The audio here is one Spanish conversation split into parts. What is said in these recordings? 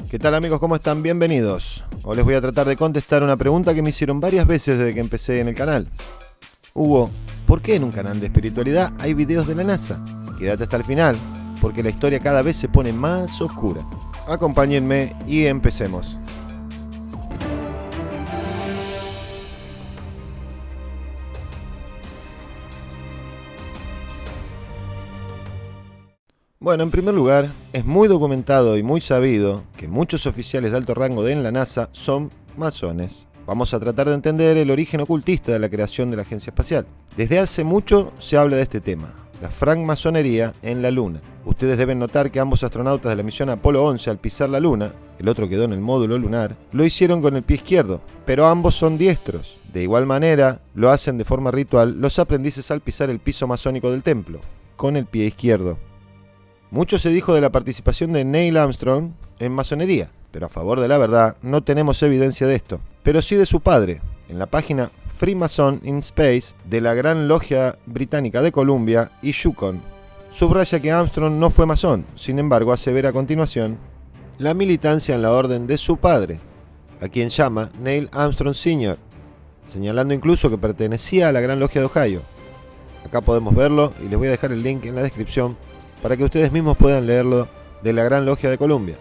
¿Qué tal amigos? ¿Cómo están? Bienvenidos. Hoy les voy a tratar de contestar una pregunta que me hicieron varias veces desde que empecé en el canal. Hugo, ¿por qué en un canal de espiritualidad hay videos de la NASA? Quédate hasta el final, porque la historia cada vez se pone más oscura. Acompáñenme y empecemos. Bueno, en primer lugar, es muy documentado y muy sabido que muchos oficiales de alto rango en la NASA son masones. Vamos a tratar de entender el origen ocultista de la creación de la agencia espacial. Desde hace mucho se habla de este tema, la francmasonería en la Luna. Ustedes deben notar que ambos astronautas de la misión Apolo 11 al pisar la Luna, el otro quedó en el módulo lunar, lo hicieron con el pie izquierdo, pero ambos son diestros. De igual manera, lo hacen de forma ritual los aprendices al pisar el piso masónico del templo, con el pie izquierdo. Mucho se dijo de la participación de Neil Armstrong en masonería, pero a favor de la verdad no tenemos evidencia de esto, pero sí de su padre. En la página Freemason in Space de la Gran Logia Británica de Columbia y Yukon, subraya que Armstrong no fue masón, sin embargo asevera a continuación la militancia en la orden de su padre, a quien llama Neil Armstrong Sr., señalando incluso que pertenecía a la Gran Logia de Ohio. Acá podemos verlo y les voy a dejar el link en la descripción para que ustedes mismos puedan leerlo de la Gran Logia de Columbia.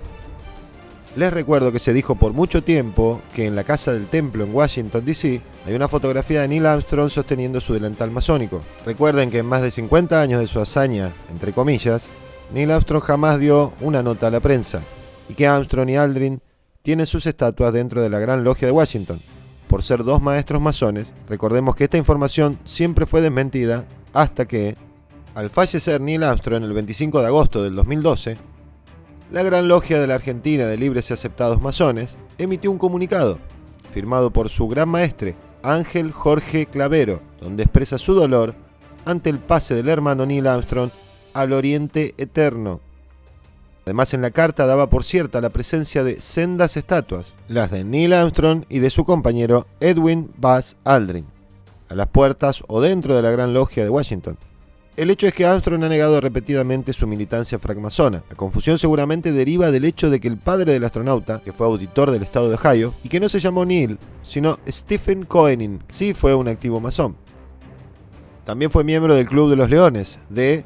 Les recuerdo que se dijo por mucho tiempo que en la Casa del Templo en Washington, D.C. hay una fotografía de Neil Armstrong sosteniendo su delantal masónico. Recuerden que en más de 50 años de su hazaña, entre comillas, Neil Armstrong jamás dio una nota a la prensa, y que Armstrong y Aldrin tienen sus estatuas dentro de la Gran Logia de Washington. Por ser dos maestros masones, recordemos que esta información siempre fue desmentida hasta que, al fallecer Neil Armstrong el 25 de agosto del 2012, la Gran Logia de la Argentina de Libres y Aceptados Masones emitió un comunicado, firmado por su gran maestre, Ángel Jorge Clavero, donde expresa su dolor ante el pase del hermano Neil Armstrong al Oriente Eterno. Además, en la carta daba por cierta la presencia de sendas estatuas, las de Neil Armstrong y de su compañero Edwin Buzz Aldrin, a las puertas o dentro de la Gran Logia de Washington. El hecho es que Armstrong ha negado repetidamente su militancia francmasona. La confusión seguramente deriva del hecho de que el padre del astronauta, que fue auditor del estado de Ohio, y que no se llamó Neil, sino Stephen Koenig, sí fue un activo masón. También fue miembro del Club de los Leones, de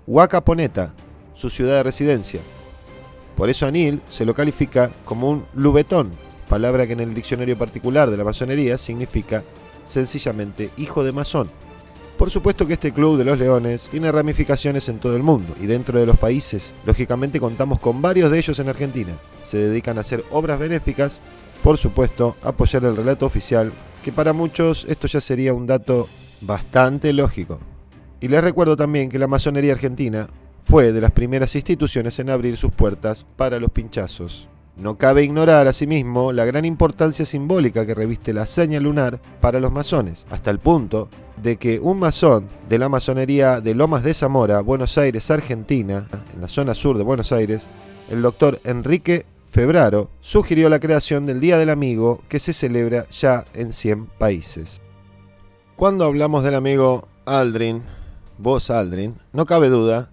Huacaponeta, su ciudad de residencia. Por eso a Neil se lo califica como un lubetón, palabra que en el diccionario particular de la masonería significa sencillamente hijo de masón. Por supuesto que este Club de los Leones tiene ramificaciones en todo el mundo y dentro de los países, lógicamente contamos con varios de ellos en Argentina. Se dedican a hacer obras benéficas, por supuesto, apoyar el relato oficial, que para muchos esto ya sería un dato bastante lógico. Y les recuerdo también que la masonería argentina fue de las primeras instituciones en abrir sus puertas para los pinchazos. No cabe ignorar, asimismo, la gran importancia simbólica que reviste la hazaña lunar para los masones, hasta el punto de que un masón de la masonería de Lomas de Zamora, Buenos Aires, Argentina, en la zona sur de Buenos Aires, el doctor Enrique Febraro, sugirió la creación del Día del Amigo, que se celebra ya en 100 países. Cuando hablamos del amigo Aldrin, Buzz Aldrin, no cabe duda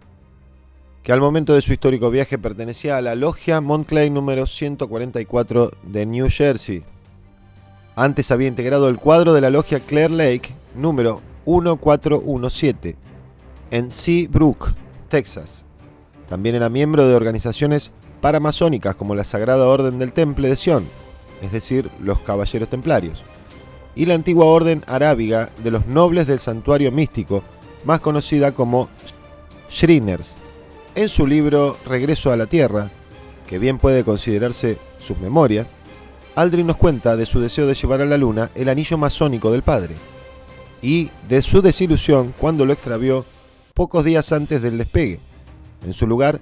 que al momento de su histórico viaje pertenecía a la Logia Montclair número 144 de New Jersey. Antes había integrado el cuadro de la Logia Clear Lake número 1417 en Seabrook, Texas. También era miembro de organizaciones paramasónicas como la Sagrada Orden del Temple de Sion, es decir, los Caballeros Templarios, y la antigua Orden Arábiga de los Nobles del Santuario Místico, más conocida como Shriners. En su libro Regreso a la Tierra, que bien puede considerarse sus memorias, Aldrin nos cuenta de su deseo de llevar a la Luna el anillo masónico del padre, y de su desilusión cuando lo extravió pocos días antes del despegue. En su lugar,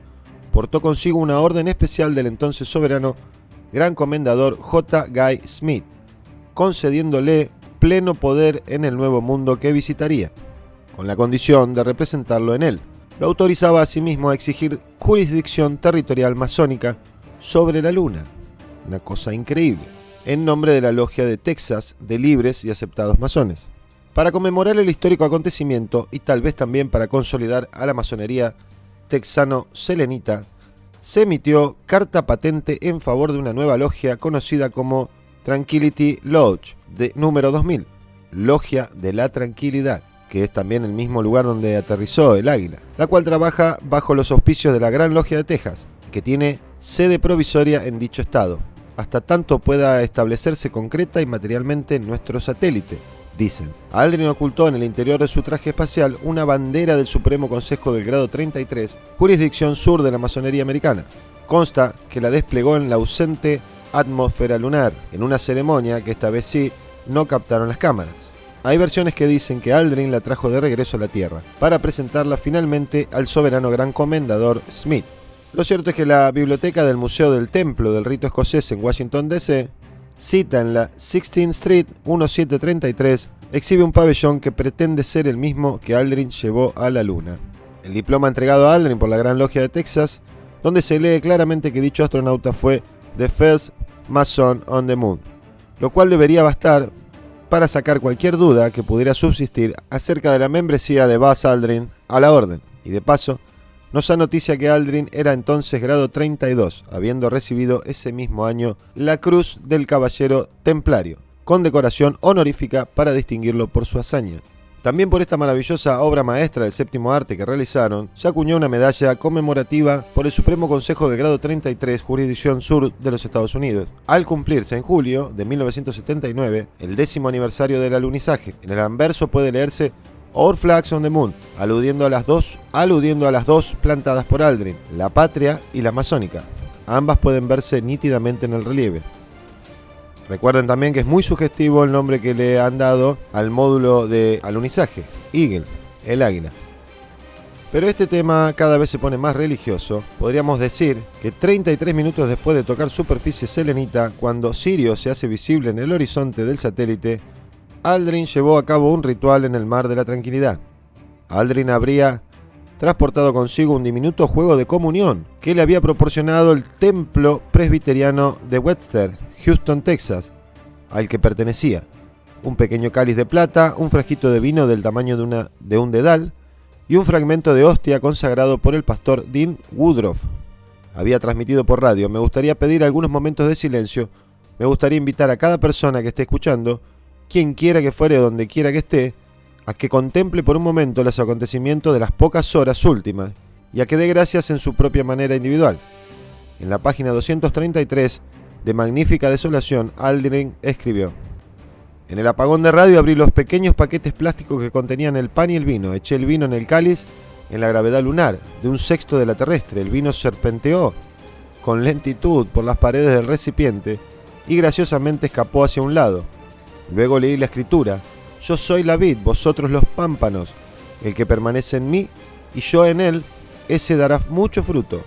portó consigo una orden especial del entonces soberano Gran Comendador J. Guy Smith, concediéndole pleno poder en el nuevo mundo que visitaría, con la condición de representarlo en él. Lo autorizaba asimismo a exigir jurisdicción territorial masónica sobre la Luna, una cosa increíble, en nombre de la Logia de Texas de Libres y Aceptados Masones. Para conmemorar el histórico acontecimiento y tal vez también para consolidar a la masonería texano-selenita, se emitió carta patente en favor de una nueva logia conocida como Tranquility Lodge, de número 2000, Logia de la Tranquilidad, que es también el mismo lugar donde aterrizó el águila, la cual trabaja bajo los auspicios de la Gran Logia de Texas, que tiene sede provisoria en dicho estado, hasta tanto pueda establecerse concreta y materialmente en nuestro satélite, dicen. Aldrin ocultó en el interior de su traje espacial una bandera del Supremo Consejo del Grado 33, jurisdicción sur de la masonería americana. Consta que la desplegó en la ausente atmósfera lunar, en una ceremonia que esta vez sí no captaron las cámaras. Hay versiones que dicen que Aldrin la trajo de regreso a la Tierra, para presentarla finalmente al soberano gran comendador Smith. Lo cierto es que la biblioteca del Museo del Templo del Rito Escocés en Washington, D.C., cita en la 16th Street 1733, exhibe un pabellón que pretende ser el mismo que Aldrin llevó a la Luna. El diploma entregado a Aldrin por la Gran Logia de Texas, donde se lee claramente que dicho astronauta fue The First Mason on the Moon, lo cual debería bastar para sacar cualquier duda que pudiera subsistir acerca de la membresía de Buzz Aldrin a la orden. Y de paso, nos da noticia que Aldrin era entonces grado 32, habiendo recibido ese mismo año la Cruz del Caballero Templario, condecoración honorífica para distinguirlo por su hazaña. También por esta maravillosa obra maestra del séptimo arte que realizaron, se acuñó una medalla conmemorativa por el Supremo Consejo del Grado 33, jurisdicción sur de los Estados Unidos, al cumplirse en julio de 1979 el 10º aniversario del alunizaje. En el anverso puede leerse Our Flags on the Moon, aludiendo a las dos plantadas por Aldrin, la patria y la masónica. Ambas pueden verse nítidamente en el relieve. Recuerden también que es muy sugestivo el nombre que le han dado al módulo de alunizaje, Eagle, el águila. Pero este tema cada vez se pone más religioso. Podríamos decir que 33 minutos después de tocar superficie selenita, cuando Sirio se hace visible en el horizonte del satélite, Aldrin llevó a cabo un ritual en el Mar de la Tranquilidad. Aldrin habría transportado consigo un diminuto juego de comunión que le había proporcionado el templo presbiteriano de Webster, Houston, Texas, al que pertenecía. Un pequeño cáliz de plata, un frasquito de vino del tamaño de un dedal y un fragmento de hostia consagrado por el pastor Dean Woodruff. Había transmitido por radio: me gustaría pedir algunos momentos de silencio, me gustaría invitar a cada persona que esté escuchando, quien quiera que fuere o donde quiera que esté, a que contemple por un momento los acontecimientos de las pocas horas últimas y a que dé gracias en su propia manera individual. En la página 233 de Magnífica Desolación, Aldrin escribió: en el apagón de radio abrí los pequeños paquetes plásticos que contenían el pan y el vino, eché el vino en el cáliz en la gravedad lunar de un sexto de la terrestre, el vino serpenteó con lentitud por las paredes del recipiente y graciosamente escapó hacia un lado. Luego leí la escritura: yo soy la vid, vosotros los pámpanos, el que permanece en mí y yo en él, ese dará mucho fruto,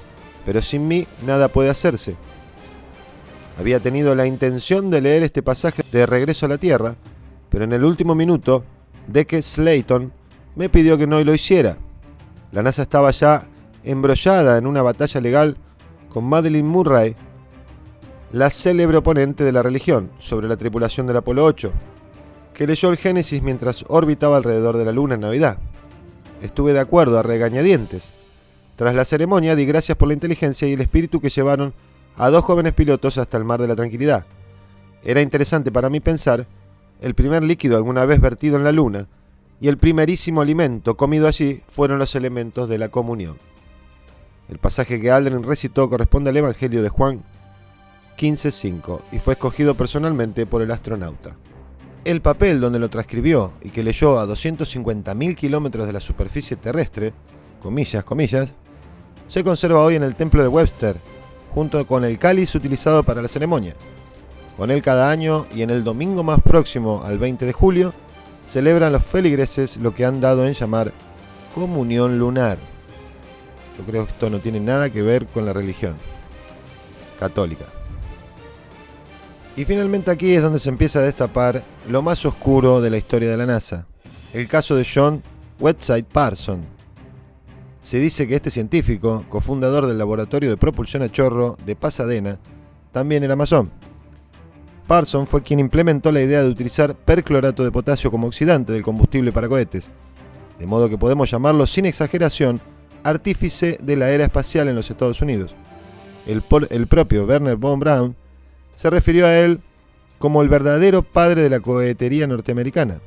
pero sin mí nada puede hacerse. Había tenido la intención de leer este pasaje de regreso a la Tierra, pero en el último minuto, Deke Slayton me pidió que no lo hiciera. La NASA estaba ya embrollada en una batalla legal con Madeleine Murray, la célebre oponente de la religión, sobre la tripulación del Apolo 8, que leyó el Génesis mientras orbitaba alrededor de la Luna en Navidad. Estuve de acuerdo a regañadientes. Tras la ceremonia di gracias por la inteligencia y el espíritu que llevaron a dos jóvenes pilotos hasta el Mar de la Tranquilidad. Era interesante para mí pensar el primer líquido alguna vez vertido en la Luna y el primerísimo alimento comido allí fueron los elementos de la comunión. El pasaje que Aldrin recitó corresponde al Evangelio de Juan 15:5 y fue escogido personalmente por el astronauta. El papel donde lo transcribió y que leyó a 250.000 kilómetros de la superficie terrestre, comillas, se conserva hoy en el templo de Webster, junto con el cáliz utilizado para la ceremonia. Con él cada año y en el domingo más próximo al 20 de julio, celebran los feligreses lo que han dado en llamar comunión lunar. Yo creo que esto no tiene nada que ver con la religión católica. Y finalmente aquí es donde se empieza a destapar lo más oscuro de la historia de la NASA, el caso de John Whiteside Parson. Se dice que este científico, cofundador del laboratorio de propulsión a chorro de Pasadena, también era masón. Parson fue quien implementó la idea de utilizar perclorato de potasio como oxidante del combustible para cohetes, de modo que podemos llamarlo sin exageración artífice de la era espacial en los Estados Unidos. el propio Wernher von Braun se refirió a él como el verdadero padre de la cohetería norteamericana.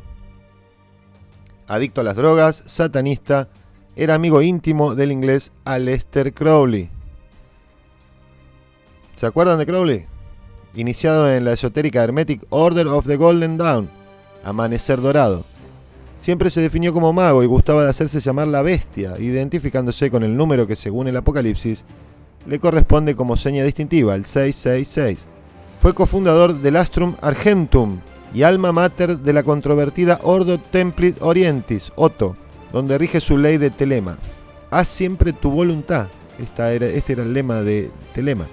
Adicto a las drogas, satanista, era amigo íntimo del inglés Aleister Crowley. ¿Se acuerdan de Crowley? Iniciado en la esotérica Hermetic Order of the Golden Dawn, Amanecer Dorado. Siempre se definió como mago y gustaba de hacerse llamar la Bestia, identificándose con el número que, según el Apocalipsis, le corresponde como seña distintiva, el 666. Fue cofundador del Astrum Argentum y alma mater de la controvertida Ordo Templi Orientis, Otto, donde rige su ley de Telema. Haz siempre tu voluntad. Este era el lema de Telema.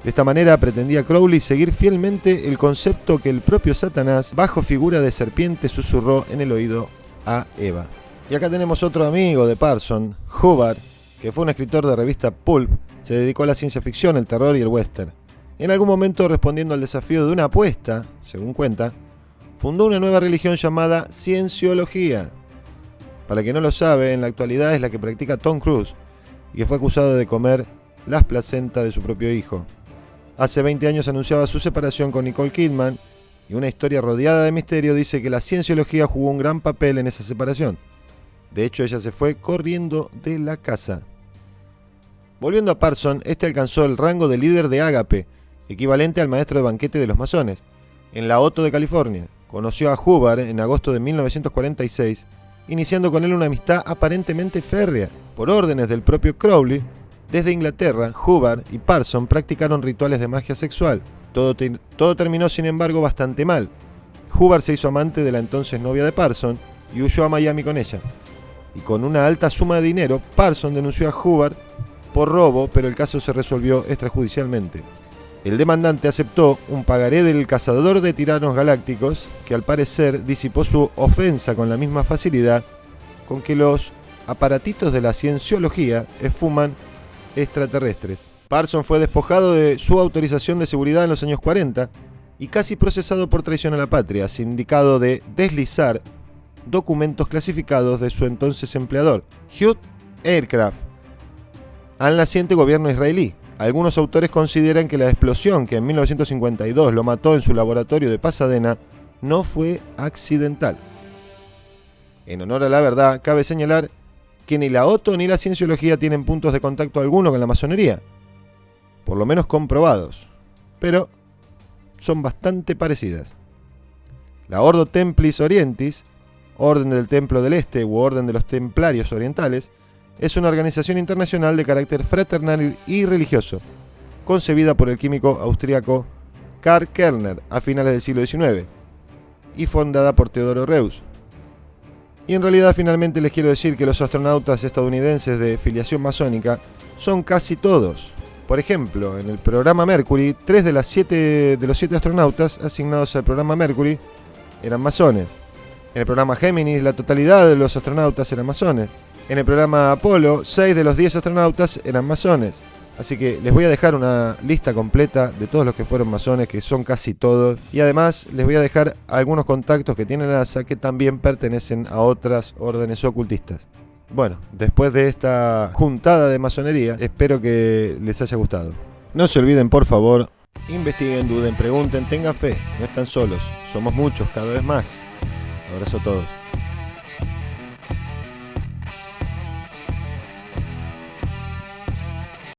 De esta manera pretendía Crowley seguir fielmente el concepto que el propio Satanás, bajo figura de serpiente, susurró en el oído a Eva. Y acá tenemos otro amigo de Parson, Hubbard, que fue un escritor de revista Pulp. Se dedicó a la ciencia ficción, el terror y el western. En algún momento, respondiendo al desafío de una apuesta, según cuenta, fundó una nueva religión llamada Cienciología. Para quien no lo sabe, en la actualidad es la que practica Tom Cruise y que fue acusado de comer las placentas de su propio hijo. Hace 20 años anunciaba su separación con Nicole Kidman y una historia rodeada de misterio dice que la Cienciología jugó un gran papel en esa separación. De hecho, ella se fue corriendo de la casa. Volviendo a Parson, este alcanzó el rango de líder de Ágape, equivalente al maestro de banquete de los masones, en la Otto de California. Conoció a Hubbard en agosto de 1946, iniciando con él una amistad aparentemente férrea. Por órdenes del propio Crowley, desde Inglaterra, Hubbard y Parson practicaron rituales de magia sexual. Todo terminó, sin embargo, bastante mal. Hubbard se hizo amante de la entonces novia de Parson y huyó a Miami con ella. Y con una alta suma de dinero, Parson denunció a Hubbard por robo, pero el caso se resolvió extrajudicialmente. El demandante aceptó un pagaré del cazador de tiranos galácticos, que al parecer disipó su ofensa con la misma facilidad con que los aparatitos de la Cienciología esfuman extraterrestres. Parson fue despojado de su autorización de seguridad en los años 40 y casi procesado por traición a la patria, sindicado de deslizar documentos clasificados de su entonces empleador, Hugh Aircraft, al naciente gobierno israelí. Algunos autores consideran que la explosión que en 1952 lo mató en su laboratorio de Pasadena no fue accidental. En honor a la verdad, cabe señalar que ni la Otto ni la Cienciología tienen puntos de contacto alguno con la masonería, por lo menos comprobados, pero son bastante parecidas. La Ordo Templis Orientis, Orden del Templo del Este u Orden de los Templarios Orientales, es una organización internacional de carácter fraternal y religioso, concebida por el químico austríaco Karl Kellner a finales del siglo XIX y fundada por Teodoro Reuss. Y en realidad, finalmente, les quiero decir que los astronautas estadounidenses de filiación masónica son casi todos. Por ejemplo, en el programa Mercury, 3 de los 7 astronautas asignados al programa Mercury eran masones. En el programa Géminis, la totalidad de los astronautas eran masones. En el programa Apolo, 6 de los 10 astronautas eran masones. Así que les voy a dejar una lista completa de todos los que fueron masones, que son casi todos. Y además les voy a dejar algunos contactos que tiene la NASA que también pertenecen a otras órdenes ocultistas. Bueno, después de esta juntada de masonería, espero que les haya gustado. No se olviden, por favor, investiguen, duden, pregunten, tengan fe. No están solos, somos muchos, cada vez más. Abrazo a todos.